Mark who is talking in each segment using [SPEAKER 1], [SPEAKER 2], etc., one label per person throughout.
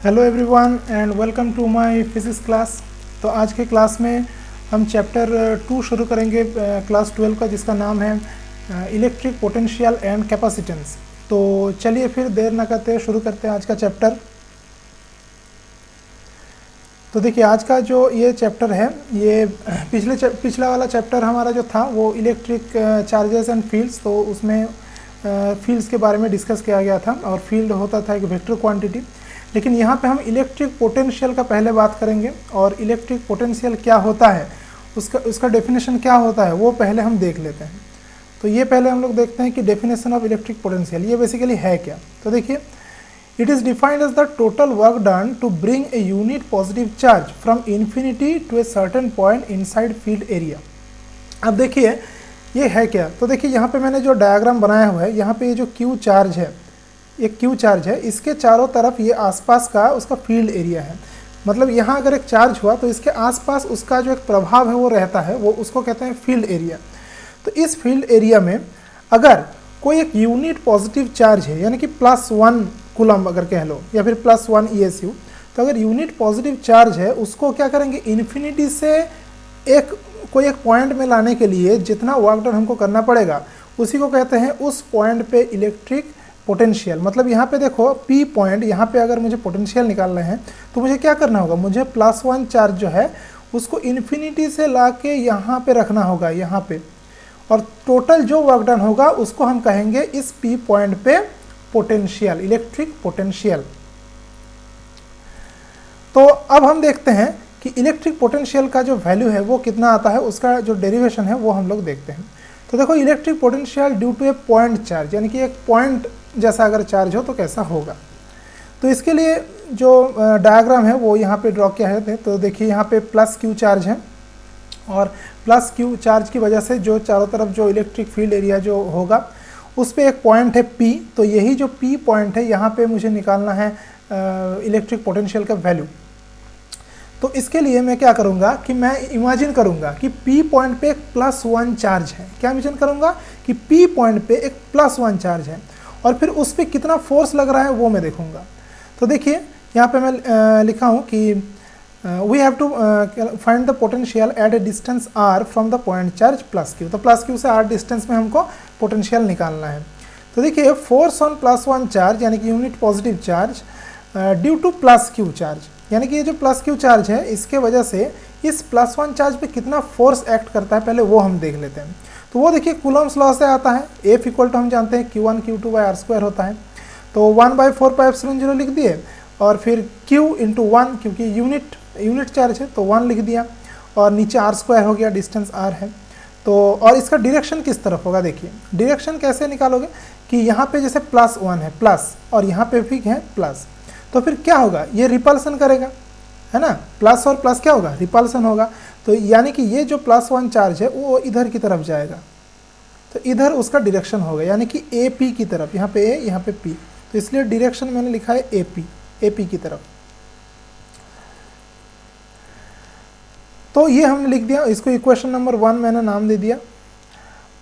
[SPEAKER 1] Hello everyone and welcome to my physics class. तो आज के क्लास में हम चैप्टर 2 शुरू करेंगे क्लास 12 का, जिसका नाम है इलेक्ट्रिक पोटेंशियल एंड कैपेसिटेंस। तो चलिए फिर देर ना करते शुरू करते हैं आज का चैप्टर। तो देखिए आज का जो ये चैप्टर है, ये पिछला वाला चैप्टर हमारा जो था वो इलेक्ट्रिक चार्जेस एंड फील्ड्स, तो उसमें फील्ड्स के बारे में डिस्कस किया गया था और फील्ड होता था एक वेक्टर क्वांटिटी। लेकिन यहाँ पे हम इलेक्ट्रिक पोटेंशियल का पहले बात करेंगे और इलेक्ट्रिक पोटेंशियल क्या होता है, उसका डेफिनेशन क्या होता है वो पहले हम देख लेते हैं। तो ये पहले हम लोग देखते हैं कि डेफिनेशन ऑफ इलेक्ट्रिक पोटेंशियल ये बेसिकली है क्या। तो देखिए, it is defined as the total work done to bring a unit positive charge from infinity to a certain point inside field area. अब देखिए ये है क्या। तो देखिए यहाँ पे मैंने जो डायग्राम बनाया हुआ है, यहाँ पे ये जो क्यू चार्ज है, एक क्यू चार्ज है, इसके चारों तरफ ये आसपास का उसका फील्ड एरिया है। मतलब यहाँ अगर एक चार्ज हुआ तो इसके आसपास उसका जो एक प्रभाव है वो रहता है, वो उसको कहते हैं फील्ड एरिया। तो इस फील्ड एरिया में अगर कोई एक यूनिट पॉजिटिव चार्ज है, यानी कि +1 कूलम अगर कह लो, या फिर +1 ESU, तो अगर यूनिट पॉजिटिव चार्ज है उसको क्या करेंगे, इन्फिनिटी से कोई एक पॉइंट में लाने के लिए जितना वर्क डन हमको करना पड़ेगा उसी को कहते हैं उस पॉइंट पे इलेक्ट्रिक पोटेंशियल। मतलब यहाँ पे देखो P पॉइंट, यहाँ पे अगर मुझे पोटेंशियल निकालना है तो मुझे क्या करना होगा, मुझे +1 चार्ज जो है उसको इन्फिनिटी से ला के यहाँ पे रखना होगा, यहाँ पे, और टोटल जो वर्क डन होगा उसको हम कहेंगे इस P पॉइंट पे पोटेंशियल, इलेक्ट्रिक पोटेंशियल। तो अब हम देखते हैं कि इलेक्ट्रिक पोटेंशियल का जो वैल्यू है वो कितना आता है, उसका जो डेरिवेशन है वो हम लोग देखते हैं। तो देखो, electric potential due to a point charge, यानी कि एक पॉइंट जैसा अगर चार्ज हो तो कैसा होगा। तो इसके लिए जो डायग्राम है वो यहाँ पे ड्रॉ किया है। तो देखिए यहाँ पे +Q चार्ज है और +Q चार्ज की वजह से जो चारों तरफ जो इलेक्ट्रिक फील्ड एरिया जो होगा उस पर एक पॉइंट है P। तो यही जो P पॉइंट है यहाँ पे मुझे निकालना है इलेक्ट्रिक पोटेंशियल का वैल्यू। तो इसके लिए मैं क्या करूँगा कि मैं इमेजिन करूँगा कि P पॉइंट पे एक +1 चार्ज है। क्या इमेजिन करूँगा कि P पॉइंट पे एक +1 चार्ज है और फिर उस पर कितना फोर्स लग रहा है वो मैं देखूँगा। तो देखिए यहाँ पे मैं लिखा हूँ कि we have to find the potential at a distance r from the point charge +Q। तो +Q से r डिस्टेंस में हमको पोटेंशियल निकालना है। तो देखिए, फोर्स ऑन +1 चार्ज यानी कि unit positive charge due to +Q charge, यानी कि ये जो +Q चार्ज है इसके वजह से इस +1 चार्ज पे कितना फोर्स एक्ट करता है पहले वो हम देख लेते हैं। तो वो देखिए कूलम्स लॉ से आता है। F इक्वल टू हम जानते हैं Q1 Q2/r² होता है। तो 1/4πε0 लिख दिए और फिर Q × 1, क्योंकि यूनिट चार्ज है तो 1 लिख दिया, और नीचे r² हो गया, डिस्टेंस r है। तो और इसका डायरेक्शन किस तरफ होगा, देखिए डायरेक्शन कैसे निकालोगे कि यहाँ पे जैसे +1 है प्लस और यहाँ पे भी है प्लस, तो फिर क्या होगा, ये रिपल्सन करेगा, है ना। प्लस और प्लस क्या होगा, रिपल्सन होगा। तो यानी कि ये जो +1 चार्ज है वो इधर की तरफ जाएगा, तो इधर उसका डायरेक्शन होगा, यानी कि AP की तरफ, यहाँ पे A यहाँ पे P। तो इसलिए डायरेक्शन मैंने लिखा है AP की तरफ। तो ये हमने लिख दिया, इसको इक्वेशन नंबर 1 मैंने नाम दे दिया।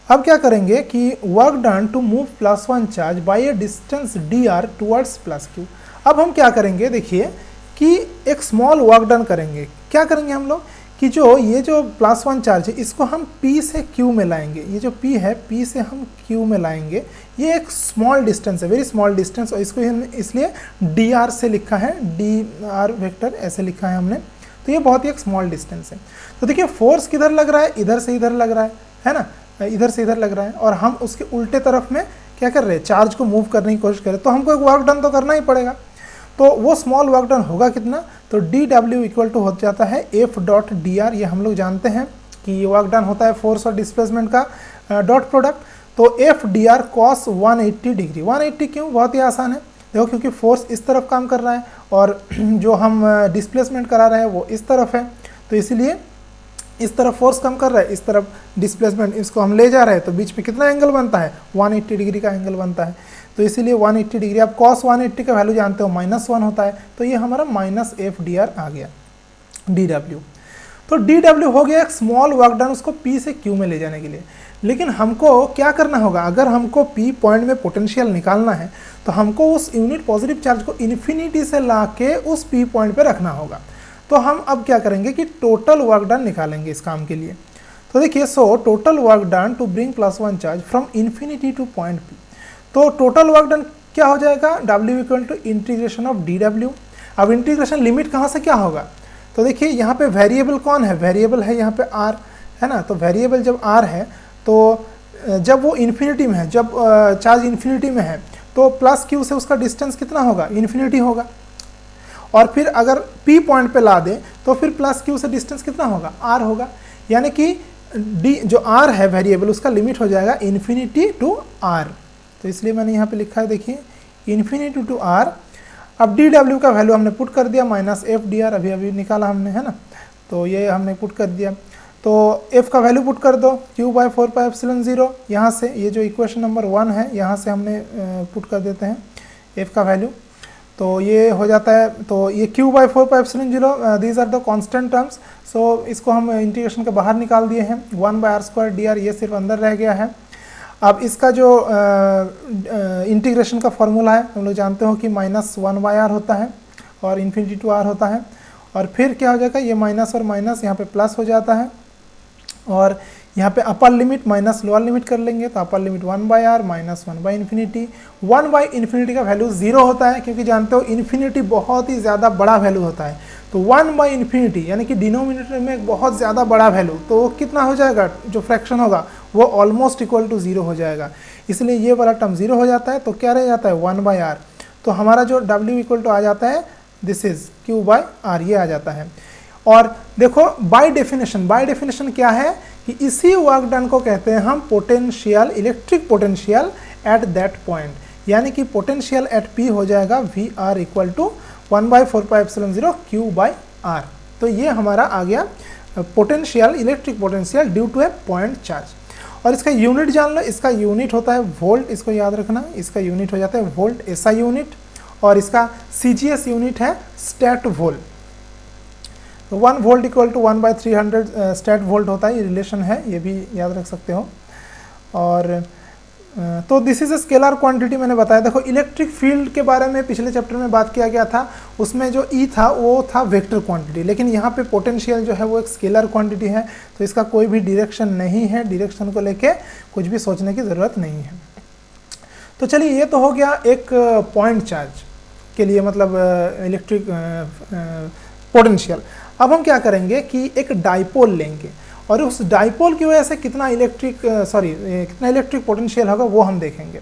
[SPEAKER 1] अब क्या करेंगे कि work done to move +1 charge by a distance dr towards +Q। अब हम क्या करेंगे, देखिए कि एक स्मॉल वर्क डन करेंगे। क्या करेंगे हम लोग कि ये जो +1 चार्ज है इसको हम P से Q में लाएंगे। ये जो P है P से हम Q में लाएंगे। ये एक स्मॉल डिस्टेंस है, वेरी स्मॉल डिस्टेंस, और इसको हमने इसलिए dr से लिखा है, dr वेक्टर ऐसे लिखा है हमने। तो ये बहुत ही एक स्मॉल डिस्टेंस है। तो देखिए फोर्स किधर लग रहा है, इधर से इधर लग रहा है ना, इधर से इधर लग रहा है, और हम उसके उल्टे तरफ में क्या कर रहे हैं, चार्ज को मूव करने की कोशिश करें। तो हमको एक वर्क डन तो करना ही पड़ेगा। तो वो स्मॉल वर्क डन होगा कितना, तो dW इक्वल टू हो जाता है F.dr। ये हम लोग जानते हैं कि ये वर्क डन होता है फोर्स और डिस्प्लेसमेंट का डॉट प्रोडक्ट। तो F.dr cos 180 डिग्री। 180 क्यों, बहुत ही आसान है, देखो क्योंकि फोर्स इस तरफ काम कर रहा है और जो हम डिस्प्लेसमेंट करा रहे हैं वो इस तरफ है, तो इसीलिए इस तरफ फोर्स कम कर रहा है, इस तरफ डिस्प्लेसमेंट, इसको हम ले जा रहे हैं, तो बीच में कितना एंगल बनता है, 180 डिग्री का एंगल बनता है। तो इसीलिए 180 डिग्री, आप cos 180 का वैल्यू जानते हो, -1 होता है, तो ये हमारा -F.dr आ गया, dW। तो dW हो गया एक स्मॉल वर्क डन उसको P से Q में ले जाने के लिए। लेकिन हमको क्या करना होगा, अगर हमको P पॉइंट में पोटेंशियल निकालना है तो हमको उस यूनिट पॉजिटिव चार्ज को इन्फिनिटी से ला के उस P पॉइंट पे रखना होगा। तो हम अब क्या करेंगे कि टोटल वर्क डन निकालेंगे इस काम के लिए। तो देखिए, so total work done to bring +1 charge from infinity to point P। तो टोटल वर्क डन क्या हो जाएगा, W equal to integration of dW। अब इंटीग्रेशन लिमिट कहाँ से क्या होगा, तो देखिए यहाँ पे वेरिएबल कौन है, वेरिएबल है यहाँ पे R, है ना। तो वेरिएबल जब R है तो जब वो इन्फिनिटी में है, जब चार्ज इन्फिनिटी में है तो +Q से उसका डिस्टेंस कितना होगा, इन्फिनिटी होगा। और फिर अगर P पॉइंट पे ला दे तो फिर +Q से डिस्टेंस कितना होगा, R होगा। यानी कि D जो R है वेरिएबल, उसका लिमिट हो जाएगा इन्फिनिटी टू R। तो इसलिए मैंने यहाँ पे लिखा है, देखिए इन्फिनिटी टू R। अब dW का वैल्यू हमने पुट कर दिया, -FdR अभी अभी निकाला हमने, है ना। तो ये हमने पुट कर दिया। तो F का वैल्यू पुट कर दो, Q/4πε0। यहाँ से ये जो इक्वेशन नंबर 1 है यहाँ से हमने पुट कर देते हैं F का वैल्यू। तो ये हो जाता है, तो ये Q/4πε0 these are the constant terms. So इसको हम इंटीग्रेशन के बाहर निकाल दिए हैं, 1/r² dr, ये सिर्फ अंदर रह गया है। अब इसका जो इंटीग्रेशन का फॉर्मूला है हम लोग जानते हो कि -1/r होता है और इन्फिनिटी टू R होता है। और फिर क्या हो जाएगा, ये माइनस और माइनस यहाँ पे प्लस हो जाता है। और यहाँ पे upper limit minus lower limit कर लेंगे, तो अपर लिमिट 1/r माइनस 1/इन्फिनिटी। 1/इन्फिनिटी का वैल्यू 0 होता है, क्योंकि जानते हो इन्फिनिटी बहुत ही ज़्यादा बड़ा वैल्यू होता है। तो 1/इन्फिनिटी यानी कि डिनोमिनेटर में एक बहुत ज़्यादा बड़ा वैल्यू, तो वो कितना हो जाएगा, जो फ्रैक्शन होगा वो ऑलमोस्ट इक्वल टू 0 हो जाएगा। इसलिए ये वाला टर्म 0 हो जाता है, तो क्या रह जाता है 1/r। तो हमारा जो W इक्वल टू आ जाता है, दिस इज Q/R, ये आ जाता है। और देखो बाय डेफिनेशन क्या है कि इसी वर्क डन को कहते हैं हम potential, electric potential at that point. यानी कि पोटेंशियल एट P हो जाएगा VR इक्वल टू 1/4πε0 Q/R। तो ये हमारा आ गया potential, electric potential due to a point charge. और इसका यूनिट जान लो, इसका यूनिट होता है वोल्ट, इसको याद रखना, इसका यूनिट हो जाता है वोल्ट, SI यूनिट। और इसका CGS यूनिट है स्टैट वोल्ट। तो 1 volt equal to 1/300 stat volt होता है, ये रिलेशन है, ये भी याद रख सकते हो। और तो this is a scalar quantity मैंने बताया। देखो इलेक्ट्रिक फील्ड के बारे में पिछले चैप्टर में बात किया गया था, उसमें जो E था वो था वेक्टर क्वांटिटी, लेकिन यहाँ पे पोटेंशियल जो है वो एक स्केलर क्वांटिटी है। तो इसका कोई भी डायरेक्शन नहीं है, डायरेक्शन को लेके कुछ भी सोचने की ज़रूरत नहीं है। तो चलिए, ये तो हो गया एक पॉइंट चार्ज के लिए, मतलब इलेक्ट्रिक पोटेंशियल। अब हम क्या करेंगे कि एक डाइपोल लेंगे और उस डाइपोल की वजह से कितना इलेक्ट्रिक पोटेंशियल होगा वो हम देखेंगे।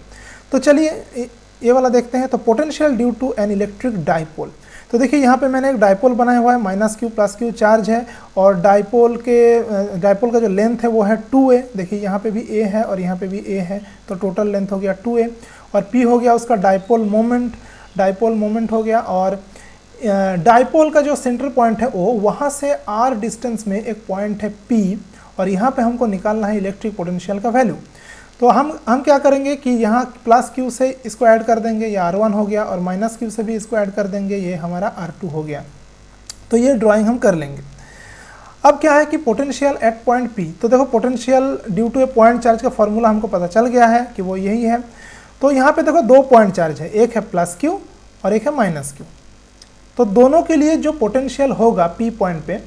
[SPEAKER 1] तो चलिए ये वाला देखते हैं। तो potential due to an electric dipole. तो देखिए यहाँ पे मैंने एक डाइपोल बनाया हुआ है, -Q +Q चार्ज है और डाइपोल का जो लेंथ है वो है 2a। देखिए यहाँ पे भी a है और यहाँ पे भी a है, तो टोटल लेंथ हो गया 2a। और p हो गया उसका डाइपोल मोमेंट हो गया। और डाइपोल का जो सेंटर पॉइंट है O, वहाँ से r डिस्टेंस में एक पॉइंट है P, और यहाँ पे हमको निकालना है इलेक्ट्रिक पोटेंशियल का वैल्यू। तो हम क्या करेंगे कि यहाँ +Q से इसको ऐड कर देंगे, ये R1 हो गया, और -Q से भी इसको ऐड कर देंगे, ये हमारा R2 हो गया। तो ये ड्राइंग हम कर लेंगे। अब क्या है कि पोटेंशियल एट पॉइंट P, तो देखो potential due to a point charge का फॉर्मूला हमको पता चल गया है कि वो यही है। तो यहाँ पे देखो 2 पॉइंट चार्ज है, एक है +Q और एक है -Q। तो दोनों के लिए जो पोटेंशियल होगा P पॉइंट पे,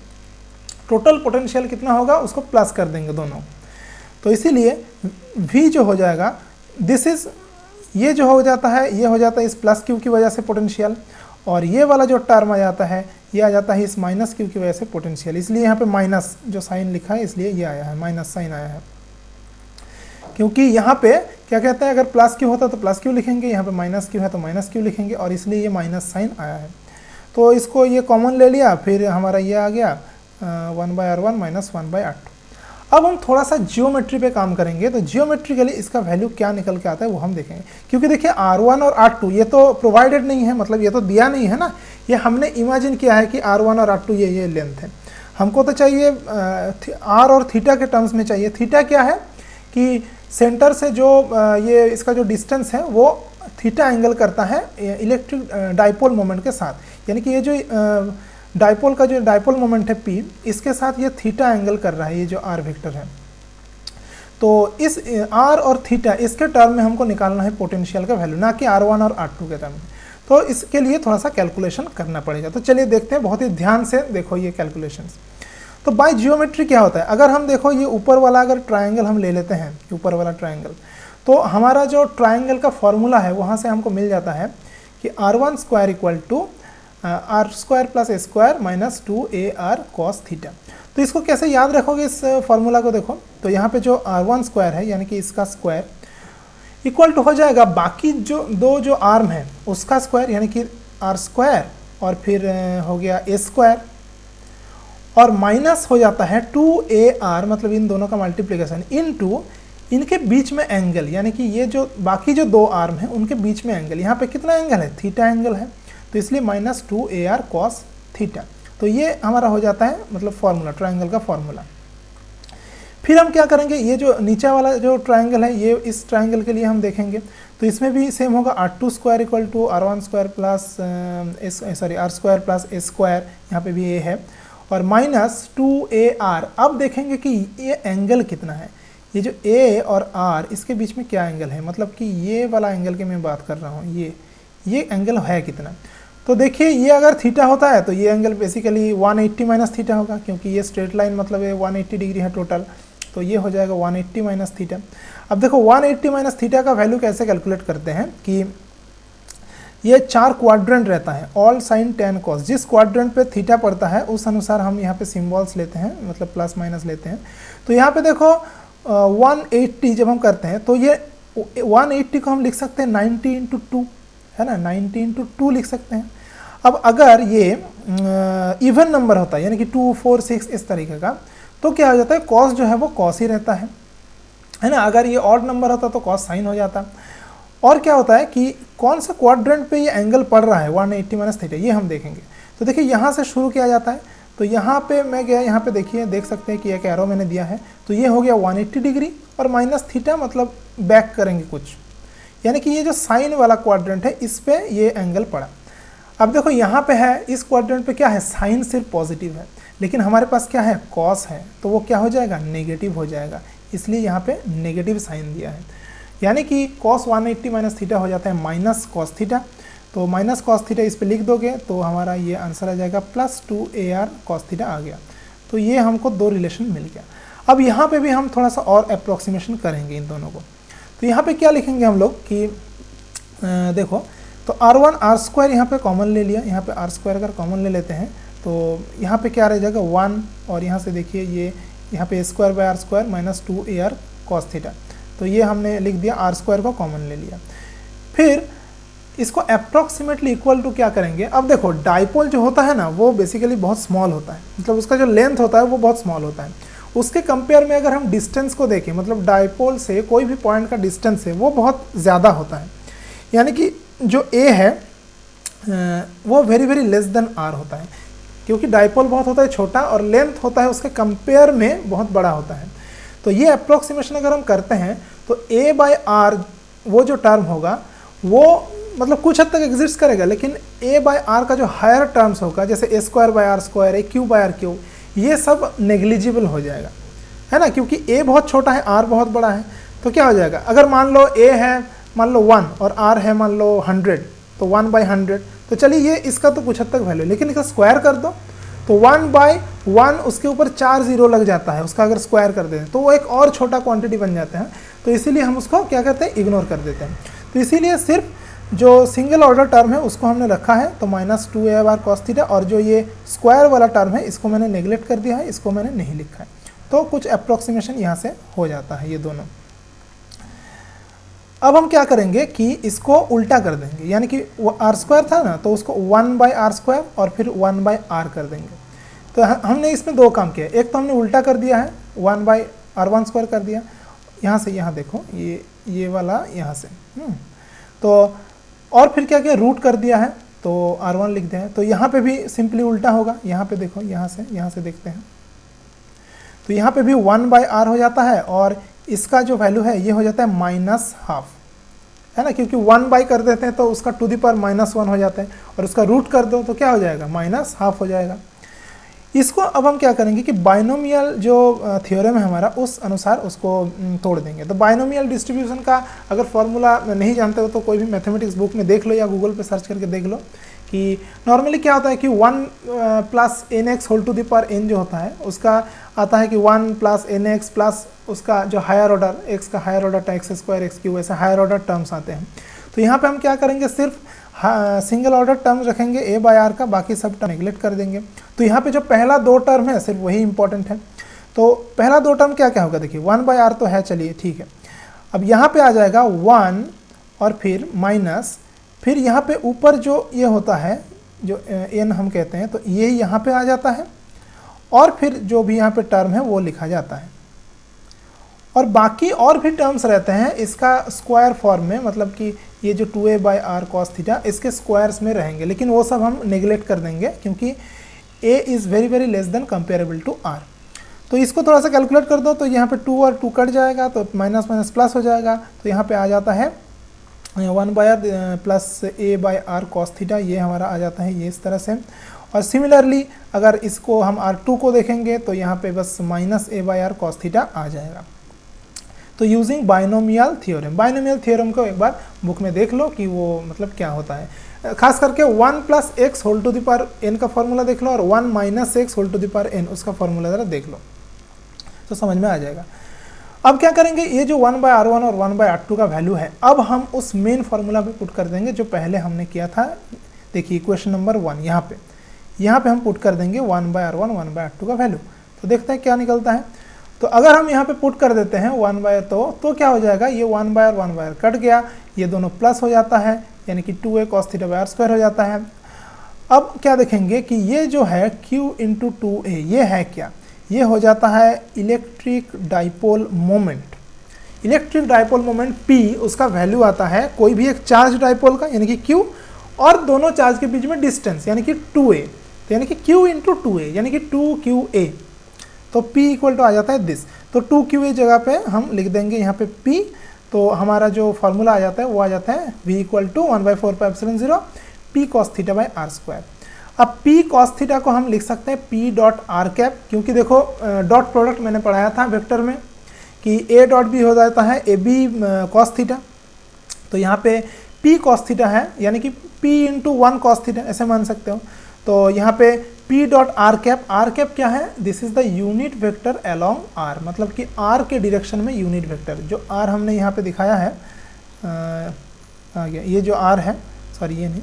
[SPEAKER 1] टोटल पोटेंशियल कितना होगा उसको प्लस कर देंगे दोनों। तो इसीलिए V जो हो जाएगा, दिस इज, ये जो हो जाता है ये हो जाता है इस +Q की वजह से पोटेंशियल, और ये वाला जो टर्म आ जाता है ये आ जाता है इस -Q की वजह से पोटेंशियल। इसलिए यहाँ पे माइनस जो साइन लिखा है इसलिए ये आया है, माइनस साइन आया है। क्योंकि यहाँ पे क्या कहते हैं, अगर +Q होता तो +Q लिखेंगे, यहाँ पे -Q है तो -Q लिखेंगे, और इसलिए ये माइनस साइन आया है। तो इसको ये कॉमन ले लिया, फिर हमारा ये आ गया 1/R1 - 1/R2। अब हम थोड़ा सा जियोमेट्री पे काम करेंगे। तो जियोमेट्रिकली इसका वैल्यू क्या निकल के आता है वो हम देखेंगे। क्योंकि देखिए R1 और R2 ये तो प्रोवाइडेड नहीं है, मतलब ये तो दिया नहीं है ना, ये हमने इमेजिन किया है कि R1 और R2 ये लेंथ है। हमको तो चाहिए R और थीटा के टर्म्स में चाहिए। थीटा क्या है कि सेंटर से जो ये इसका जो डिस्टेंस है वो थीटा एंगल करता है इलेक्ट्रिक डाइपोल मोमेंट के साथ। यानी कि ये जो डाइपोल का जो डाइपोल मोमेंट है P, इसके साथ ये थीटा एंगल कर रहा है, ये जो R वेक्टर है। तो इस r और थीटा इसके टर्म में हमको निकालना है पोटेंशियल का वैल्यू, ना कि r1 और r2 के टर्म में। तो इसके लिए थोड़ा सा कैलकुलेशन करना पड़ेगा। तो चलिए देखते हैं, बहुत ही ध्यान से देखो ये कैलकुलेशंस। तो बाय जियोमेट्री क्या होता है, अगर हम देखो ये ऊपर वाला अगर ट्रायंगल हम ले लेते हैं, ऊपर वाला ट्रायंगल, तो हमारा जो ट्रायंगल का फॉर्मूला है वहाँ से हमको मिल जाता है कि r1 square equal to r square plus a square minus 2ar cos theta. तो इसको कैसे याद रखोगे इस फॉर्मूला को, देखो तो यहाँ पे जो r1 स्क्वायर है यानी कि इसका स्क्वायर इक्वल टू हो जाएगा बाकी जो दो जो आर्म है उसका स्क्वायर यानी कि r स्क्वायर, और फिर हो गया a स्क्वायर, और माइनस हो जाता है 2ar मतलब इन दोनों का मल्टीप्लिकेशन इनटू इनके बीच में एंगल, यानी कि ये जो बाकी जो दो आर्म है उनके बीच में एंगल, यहाँ पे कितना एंगल है, थीटा एंगल है, तो इसलिए माइनस 2ar cos थीटा। तो ये हमारा हो जाता है मतलब फॉर्मूला, ट्रायंगल का फॉर्मूला। फिर हम क्या करेंगे, ये जो नीचे वाला जो ट्रायंगल है ये इस ट्रायंगल के लिए हम देखेंगे, तो इसमें भी सेम होगा r2 square equal to r1 square plus r square plus a square, यहाँ पे भी ये है, और माइनस 2ar। अब देखेंगे कि ये एंगल कितना है, ये जो a और r इसके बीच में क्या एंगल है, मतलब कि ये वाला एंगल की मैं बात कर रहा हूँ, ये एंगल है कितना। तो देखिए ये अगर थीटा होता है तो ये एंगल बेसिकली 180 माइनस थीटा होगा, क्योंकि ये स्ट्रेट लाइन मतलब ये 180 डिग्री है टोटल, तो ये हो जाएगा 180 माइनस थीटा। अब देखो 180 माइनस थीटा का वैल्यू कैसे कैलकुलेट करते हैं कि ये 4 क्वाड्रेंट रहता है, ऑल साइन टेन कॉस, जिस क्वाड्रेंट पे थीटा पड़ता है उस अनुसार हम यहाँ पे सिम्बॉल्स लेते हैं, मतलब प्लस माइनस लेते हैं। तो यहाँ पे देखो 180 जब हम करते हैं तो ये 180 को हम लिख सकते हैं 90 इंटू 2, है ना, 90 इंटू 2 लिख सकते हैं। अब अगर ये इवन नंबर होता है यानी कि 2, 4, 6 इस तरीके का, तो क्या हो जाता है, कॉस जो है वो कॉस ही रहता है ना। अगर ये ऑड नंबर होता तो कॉस साइन हो जाता। और क्या होता है कि कौन सा क्वाड्रेंट पे ये एंगल पड़ रहा है 180 माइनस थीटा, ये हम देखेंगे। तो देखिए यहाँ से शुरू किया जाता है, तो यहाँ पे मैं गया, यहाँ पे देखिए देख सकते हैं कि एक एरो मैंने दिया है, तो ये हो गया 180 डिग्री और माइनस थीटा मतलब बैक करेंगे कुछ, यानी कि ये जो साइन वाला क्वाड्रेंट है इस पे ये एंगल पड़ा। अब देखो यहाँ पे है, इस क्वाड्रेंट पे क्या है, साइन सिर्फ पॉजिटिव है, लेकिन हमारे पास क्या है, कॉस है, तो वो क्या हो जाएगा, नेगेटिव हो जाएगा, इसलिए यहाँ पे नेगेटिव साइन दिया है, यानी कि कॉस 180 माइनस थीटा हो जाता है माइनस कॉस थीटा। तो माइनस कॉस थीटा इस पे लिख दोगे तो हमारा ये आंसर आ जाएगा प्लस 2ar कॉस थीटा आ गया। तो ये हमको दो रिलेशन मिल गया। अब यहाँ पे भी हम थोड़ा सा और अप्रोक्सीमेशन करेंगे इन दोनों को। तो यहाँ पे क्या लिखेंगे हम लोग कि देखो, तो r1 r स्क्वायर यहाँ पे कॉमन ले लिया, यहाँ पे r स्क्वायर अगर कॉमन ले लेते हैं तो यहाँ पे क्या रह जाएगा 1, और यहाँ से देखिए ये यहाँ पे square by r square minus 2ar cos theta. तो ये हमने लिख दिया, r स्क्वायर को कॉमन ले लिया। फिर इसको अप्रॉक्सीमेटली इक्वल टू क्या करेंगे, अब देखो डाइपोल जो होता है ना वो बेसिकली बहुत स्मॉल होता है, मतलब उसका जो लेंथ होता है वो बहुत स्मॉल होता है। उसके कंपेयर में अगर हम डिस्टेंस को देखें, मतलब डाइपोल से कोई भी पॉइंट का डिस्टेंस है वो बहुत ज़्यादा होता है, यानी कि जो a है वो very very less then r होता है, क्योंकि डाइपोल बहुत होता है छोटा और लेंथ होता है उसके कंपेयर में बहुत बड़ा होता है। तो ये अप्रॉक्सीमेशन अगर हम करते हैं तो a बाय r वो जो टर्म होगा वो मतलब कुछ हद तक एग्जिस्ट करेगा, लेकिन a बाय r का जो हायर टर्म्स होगा जैसे a square by r square, a cube by r cube, ये सब नेग्लिजिबल हो जाएगा, है ना, क्योंकि a बहुत छोटा है, r बहुत बड़ा है। तो क्या हो जाएगा, अगर मान लो a है मान लो 1 और r है मान लो 100, तो 1 बाई 100, तो चलिए ये इसका तो कुछ हद तक वैल्यू, लेकिन इसका स्क्वायर कर दो तो 1 बाई 1 उसके ऊपर 4 जीरो लग जाता है, उसका अगर स्क्वायर कर देते हैं तो वो एक और छोटा क्वांटिटी बन जाते हैं। तो इसीलिए हम उसको क्या करते हैं, इग्नोर कर देते हैं। तो इसीलिए सिर्फ जो सिंगल ऑर्डर टर्म है उसको हमने रखा है, तो माइनस 2ar cos थीटा, और जो ये स्क्वायर वाला टर्म है इसको मैंने नेग्लेक्ट कर दिया है, इसको मैंने नहीं लिखा है। तो कुछ अप्रॉक्सीमेशन यहाँ से हो जाता है ये दोनों। अब हम क्या करेंगे कि इसको उल्टा कर देंगे, यानी कि r स्क्वायर था ना तो उसको 1 बाई आर स्क्वायर और फिर 1 बाई आर कर देंगे। तो हमने इसमें दो काम किया, एक तो हमने उल्टा कर दिया है 1 बाई r1 स्क्वायर कर दिया, यहाँ से यहाँ देखो ये वाला यहाँ से तो, और फिर क्या किया, रूट कर दिया है तो r1 लिख दिया है। तो यहाँ पे भी सिंपली उल्टा होगा, यहाँ पे देखो यहाँ से देखते हैं, तो यहाँ पे भी 1 बाई आर हो जाता है और इसका जो वैल्यू है ये हो जाता है माइनस हाफ, है ना, क्योंकि 1 बाई कर देते हैं तो उसका टू दी पावर -1 हो जाता है, और उसका रूट कर दो तो क्या हो जाएगा, माइनस हाफ हो जाएगा। इसको अब हम क्या करेंगे कि बाइनोमियल जो थ्योरम है हमारा उस अनुसार उसको तोड़ देंगे। तो बाइनोमियल डिस्ट्रीब्यूशन का अगर फॉर्मूला नहीं जानते हो तो कोई भी मैथमेटिक्स बुक में देख लो या गूगल पे सर्च करके देख लो कि नॉर्मली क्या होता है कि 1 plus n x whole to the power n जो होता है उसका आता है कि 1 प्लस एन एक्स प्लस उसका जो हायर ऑर्डर एक्स का higher order x square x cube ऐसे हायर ऑर्डर टर्म्स आते हैं। तो यहाँ पे हम क्या करेंगे, सिर्फ सिंगल ऑर्डर टर्म रखेंगे ए बाय आर का, बाकी सब टर्म नेगलेक्ट कर देंगे। तो यहाँ पे जो पहला 2 टर्म है सिर्फ वही इंपॉर्टेंट है। तो पहला 2 टर्म क्या क्या होगा, देखिए 1 बाय आर तो है, चलिए ठीक है। अब यहाँ पे आ जाएगा 1 और फिर माइनस, फिर यहाँ पे ऊपर जो ये होता है जो एन हम कहते हैं तो ये यहाँ पे आ जाता है और फिर जो भी यहाँ पे टर्म है वो लिखा जाता है। और बाकी और भी टर्म्स रहते हैं इसका स्क्वायर फॉर्म में, मतलब कि ये जो 2a by are cos theta इसके स्क्वायर्स में रहेंगे, लेकिन वो सब हम नेगलेक्ट कर देंगे क्योंकि a is very very less than comparable to r। तो इसको थोड़ा सा कैलकुलेट कर दो तो यहाँ पे 2 और 2 कट जाएगा तो माइनस माइनस प्लस हो जाएगा। तो यहाँ पे आ जाता है 1 by r plus a by are cos theta, ये हमारा आ जाता है ये इस तरह से। और सिमिलरली अगर इसको हम r2 को देखेंगे तो यहाँ पे बस minus a by are cos theta आ जाएगा। तो यूजिंग बाइनोमियल थ्योरम को एक बार बुक में देख लो कि वो मतलब क्या होता है। खास करके 1 plus x whole to the power n का फॉर्मूला देख लो और 1 minus x whole to the power n उसका फॉर्मूला ज़रा देख लो तो समझ में आ जाएगा। अब क्या करेंगे, ये जो 1 बाय R1 और 1 बाय R2 का वैल्यू है अब हम उस मेन फार्मूला पे पुट कर देंगे जो पहले हमने किया था। देखिए इक्वेशन नंबर 1 यहाँ पे हम पुट कर देंगे 1 बाय R1 1 बाय R2 का वैल्यू। तो देखते हैं क्या निकलता है। तो अगर हम यहाँ पे पुट कर देते हैं 1 बाय तो क्या हो जाएगा, ये 1 बाय 1 बाय कट गया, ये दोनों प्लस हो जाता है यानी कि 2a cos theta by r square हो जाता है। अब क्या देखेंगे कि ये जो है q इंटू 2a ये है क्या, ये हो जाता है electric dipole moment. Electric dipole moment P उसका वैल्यू आता है कोई भी एक चार्ज डाइपोल का यानी कि Q और दोनों चार्ज के बीच में डिस्टेंस यानी कि 2a, तो यानी कि Q इंटू 2a यानी कि 2QA। तो P इक्वल टू आ जाता है दिस। तो 2QA जगह पे हम लिख देंगे यहाँ पे P, तो हमारा जो फार्मूला आ जाता है वो आ जाता है V equal to 1/4πε0 P cos theta by are square. अब P cos थीटा को हम लिख सकते हैं P डॉट आर कैप, क्योंकि देखो डॉट प्रोडक्ट मैंने पढ़ाया था वेक्टर में कि A डॉट B हो जाता है AB cos थीटा। तो यहाँ पे P cos थीटा है यानी कि P इंटू 1 cos थीटा ऐसे मान सकते हो। तो यहाँ पे P डॉट आर कैप क्या है, this is the unit vector along R, मतलब कि R के डायरेक्शन में यूनिट वेक्टर जो R हमने यहाँ पे दिखाया है आ गया, ये जो R है, सॉरी ये नहीं,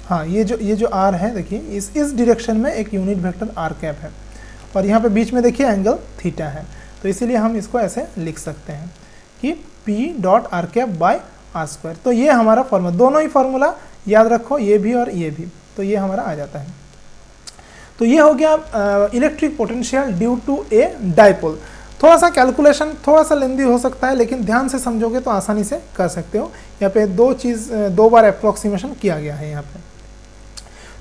[SPEAKER 1] हाँ ये जो R है देखिए इस डायरेक्शन में एक यूनिट वेक्टर R कैप है और यहाँ पे बीच में देखिए एंगल थीटा है। तो इसीलिए हम इसको ऐसे लिख सकते हैं कि P dot r cap by are square. तो ये हमारा फॉर्मूला, दोनों ही फॉर्मूला याद रखो, ये भी और ये भी, तो ये हमारा आ जाता है। तो ये हो गया electric potential due to a dipole. थोड़ा सा कैलकुलेशन थोड़ा सा लेंदी हो सकता है लेकिन ध्यान से समझोगे तो आसानी से कर सकते हो। यहाँ पे दो बार अप्रोक्सीमेशन किया गया है यहाँ पे।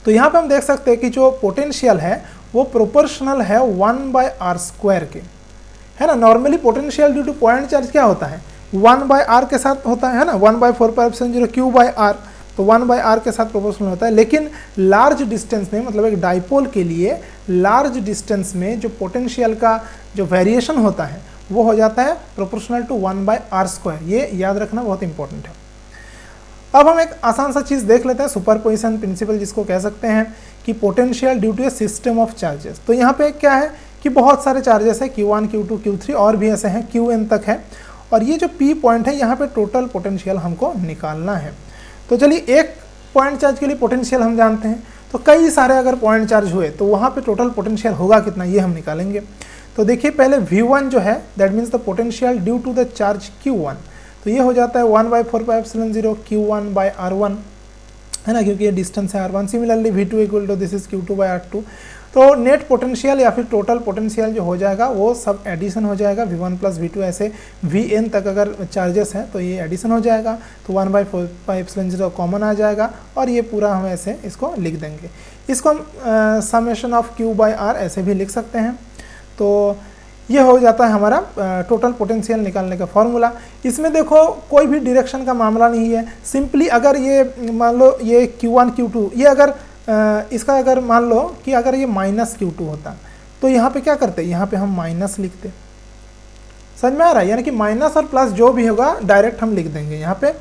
[SPEAKER 1] तो यहाँ पे हम देख सकते हैं कि जो पोटेंशियल है वो प्रोपोर्शनल है 1 बाय आर स्क्वायर के, है ना। Normally potential due two point charge क्या होता है, 1 बाय आर के साथ होता है ना, 1/4πε0 Q बाय आर, तो 1 बाय आर के साथ प्रोपोर्शनल होता है। लेकिन लार्ज डिस्टेंस में, मतलब एक डाइपोल के लिए लार्ज डिस्टेंस में जो पोटेंशियल का जो वेरिएशन होता है वो हो जाता है proportional to 1 by r square. ये याद रखना बहुत इंपॉर्टेंट है। अब हम एक आसान सा चीज़ देख लेते हैं, सुपरपोजिशन प्रिंसिपल जिसको कह सकते हैं कि potential due to a system of charges. तो यहाँ पे क्या है कि बहुत सारे चार्जेस है, Q1 Q2 Q3 और भी ऐसे हैं, Qn तक है। और ये जो P पॉइंट है यहाँ पे टोटल पोटेंशियल हमको निकालना है। तो चलिए एक पॉइंट चार्ज के लिए पोटेंशियल हम जानते हैं, तो कई सारे अगर पॉइंट चार्ज हुए तो वहाँ पे टोटल पोटेंशियल होगा कितना ये हम निकालेंगे। तो देखिए पहले V1 जो है that means the potential due to the charge Q1, तो ये हो जाता है 1/4πε0 Q1 बाय R1, है ना, क्योंकि ये डिस्टेंस है R1। Similarly V2 equal to this is Q2 by R2। तो नेट पोटेंशियल या फिर टोटल पोटेंशियल जो हो जाएगा वो सब एडिशन हो जाएगा, V1 प्लस V2 ऐसे Vn तक अगर चार्जेस हैं तो ये एडिशन हो जाएगा। तो 1/4πε0 कॉमन आ जाएगा और ये पूरा हम ऐसे इसको लिख देंगे। इसको हम summation of Q by R ऐसे भी लिख सकते हैं। तो ये हो जाता है हमारा टोटल पोटेंशियल निकालने का फॉर्मूला। इसमें देखो कोई भी डायरेक्शन का मामला नहीं है, सिंपली अगर ये मान लो ये Q1 Q2 ये अगर इसका अगर मान लो कि अगर ये माइनस Q2 होता तो यहाँ पे क्या करते, यहाँ पे हम माइनस लिखते। समझ में आ रहा है, यानी कि माइनस और प्लस जो भी होगा डायरेक्ट हम लिख देंगे यहाँ पे,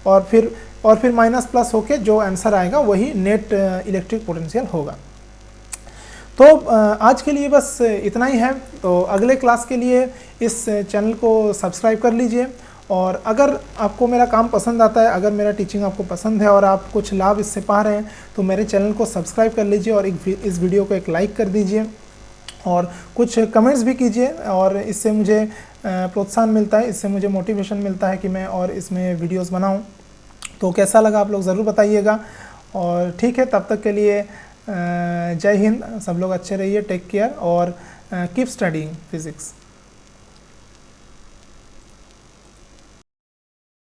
[SPEAKER 1] और फिर माइनस प्लस होके जो आंसर आएगा वही नेट इलेक्ट्रिक पोटेंशियल होगा। तो आज के लिए बस इतना ही है। तो अगले क्लास के लिए इस चैनल को सब्सक्राइब कर लीजिए, और अगर आपको मेरा काम पसंद आता है, अगर मेरा टीचिंग आपको पसंद है और आप कुछ लाभ इससे पा रहे हैं, तो मेरे चैनल को सब्सक्राइब कर लीजिए और इस वीडियो को एक लाइक कर दीजिए और कुछ कमेंट्स भी कीजिए, और इससे मुझे प्रोत्साहन मिलता है, इससे मुझे मोटिवेशन मिलता है कि मैं और इसमें वीडियोस बनाऊं। तो कैसा लगा आप लोग ज़रूर बताइएगा। और ठीक है, तब तक के लिए जय हिंद, सब लोग अच्छे रहिए, टेक केयर और कीप स्टडीइंग फिज़िक्स।